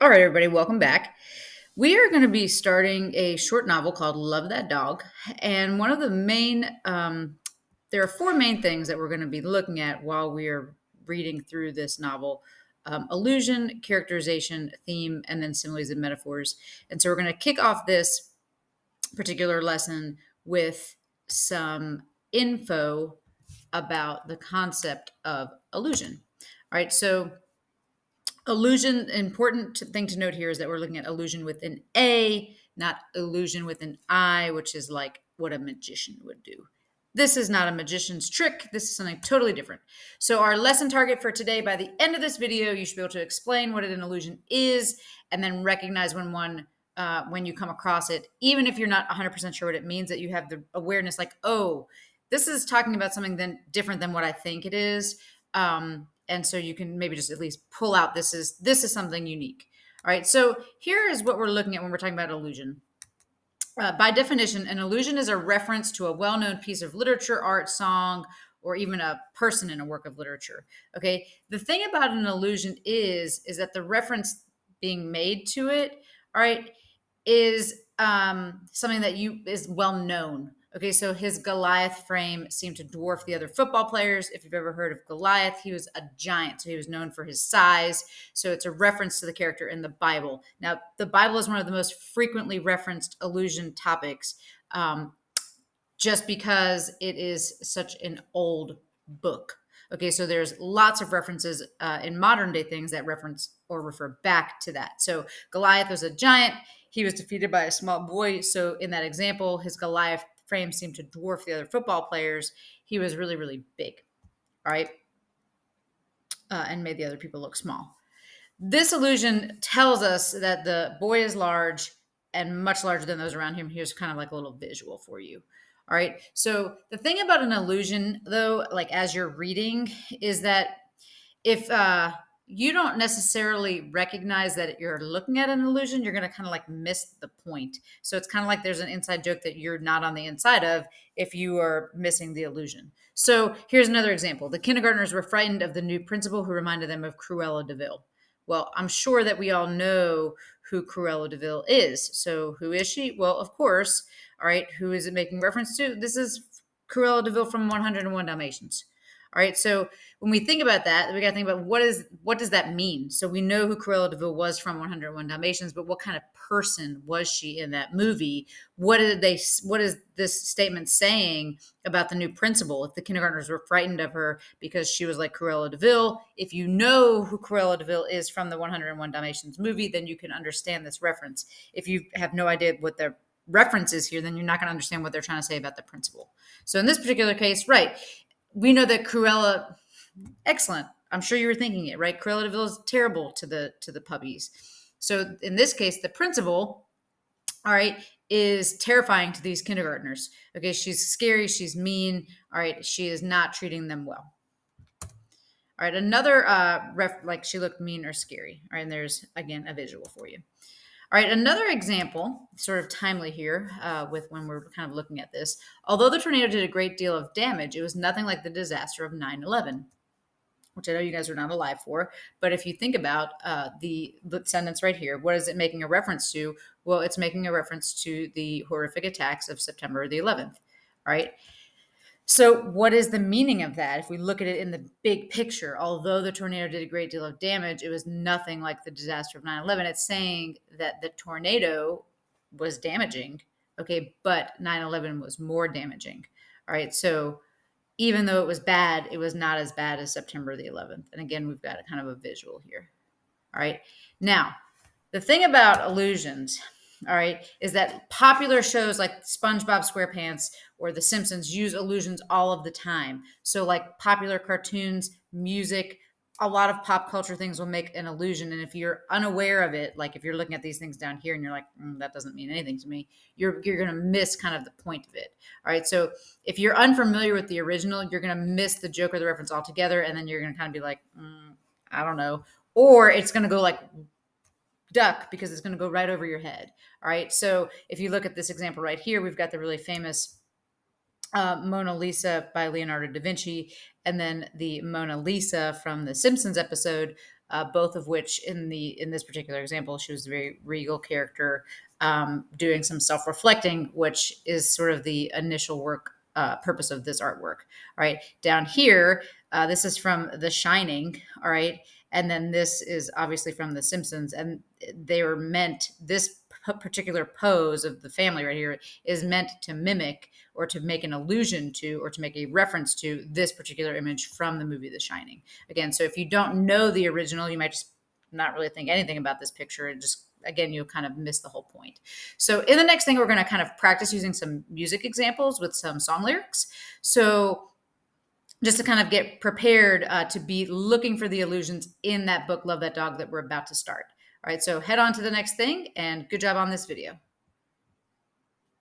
All right, everybody, welcome back. We are going to be starting a short novel called Love That Dog. And one of the there are four main things that we're going to be looking at while we are reading through this novel: illusion, characterization, theme, and then similes and metaphors. And so we're going to kick off this particular lesson with some info about the concept of illusion. All right, so illusion, thing to note here is that we're looking at illusion with an A, not illusion with an I, which is like what a magician would do. This is not a magician's trick. This is something totally different. So our lesson target for today, by the end of this video, you should be able to explain what an illusion is and then recognize when you come across it, even if you're not 100% sure what it means, that you have the awareness like, oh, this is talking about something then different than what I think it is. And so you can maybe just at least pull out this is something unique. All right, so here is what we're looking at when we're talking about illusion. By definition, an illusion is a reference to a well-known piece of literature, art, song, or even a person in a work of literature. Okay, the thing about an illusion is that the reference being made to it, all right, is something that is well known. Okay, so his Goliath frame seemed to dwarf the other football players. If you've ever heard of Goliath, he was a giant, so he was known for his size. So it's a reference to the character in the Bible. Now, the Bible is one of the most frequently referenced illusion topics, just because it is such an old book. Okay, so there's lots of references in modern day things that reference or refer back to that. So Goliath was a giant. He was defeated by a small boy. So in that example, his Goliath frame seemed to dwarf the other football players. He was really, really big. All right. And made the other people look small. This illusion tells us that the boy is large and much larger than those around him. Here's kind of like a little visual for you. All right. So the thing about an illusion, though, like as you're reading, is that if you don't necessarily recognize that you're looking at an illusion, you're going to kind of like miss the point. So it's kind of like there's an inside joke that you're not on the inside of if you are missing the illusion. So here's another example. The kindergartners were frightened of the new principal who reminded them of Cruella de Vil. Well, I'm sure that we all know who Cruella de Vil is. So who is she? Well, of course. All right. Who is it making reference to? This is Cruella de Vil from 101 Dalmatians. All right. So when we think about that, we got to think about what does that mean? So we know who Cruella de Vil was from 101 Dalmatians, but what kind of person was she in that movie? What is this statement saying about the new principal? If the kindergartners were frightened of her because she was like Cruella de Vil, if you know who Cruella de Vil is from the 101 Dalmatians movie, then you can understand this reference. If you have no idea what the reference is here, then you're not going to understand what they're trying to say about the principal. So in this particular case, right, we know that Cruella, excellent. I'm sure you were thinking it, right? Cruella de Vil is terrible to the puppies. So in this case, the principal, all right, is terrifying to these kindergartners. Okay, she's scary, she's mean. All right, she is not treating them well. All right, another like she looked mean or scary. All right, and there's again a visual for you. All right, another example, sort of timely here with when we're kind of looking at this. Although the tornado did a great deal of damage, it was nothing like the disaster of 9/11, which I know you guys are not alive for. But if you think about the sentence right here, what is it making a reference to? Well, it's making a reference to the horrific attacks of September the 11th, all right? So what is the meaning of that? If we look at it in the big picture, although the tornado did a great deal of damage, it was nothing like the disaster of 9/11. It's saying that the tornado was damaging, okay, but 9/11 was more damaging. All right, so even though it was bad, it was not as bad as September the 11th. And again, we've got a kind of a visual here. All right, now the thing about illusions, all right, is that popular shows like SpongeBob SquarePants or The Simpsons use illusions all of the time. So like popular cartoons, music, a lot of pop culture things will make an illusion. And if you're unaware of it, like if you're looking at these things down here and you're like, that doesn't mean anything to me, you're going to miss kind of the point of it. All right. So if you're unfamiliar with the original, you're going to miss the joke or the reference altogether. And then you're going to kind of be like, I don't know. Or it's going to go like duck because it's going to go right over your head. All right. So if you look at this example right here, we've got the really famous Mona Lisa by Leonardo da Vinci, and then the Mona Lisa from the Simpsons episode both of which in this particular example, she was a very regal character, doing some self-reflecting, which is sort of the initial work purpose of this artwork. All right, down here, this is from The Shining. All right, and then this is obviously from The Simpsons, and they were meant, this particular pose of the family right here is meant to mimic or to make an allusion to or to make a reference to this particular image from the movie The Shining. Again, so if you don't know the original, you might just not really think anything about this picture, and just, again, you'll kind of miss the whole point. So in the next thing, we're going to kind of practice using some music examples with some song lyrics. So just to kind of get prepared to be looking for the allusions in that book, Love That Dog, that we're about to start. All right, so head on to the next thing, and good job on this video.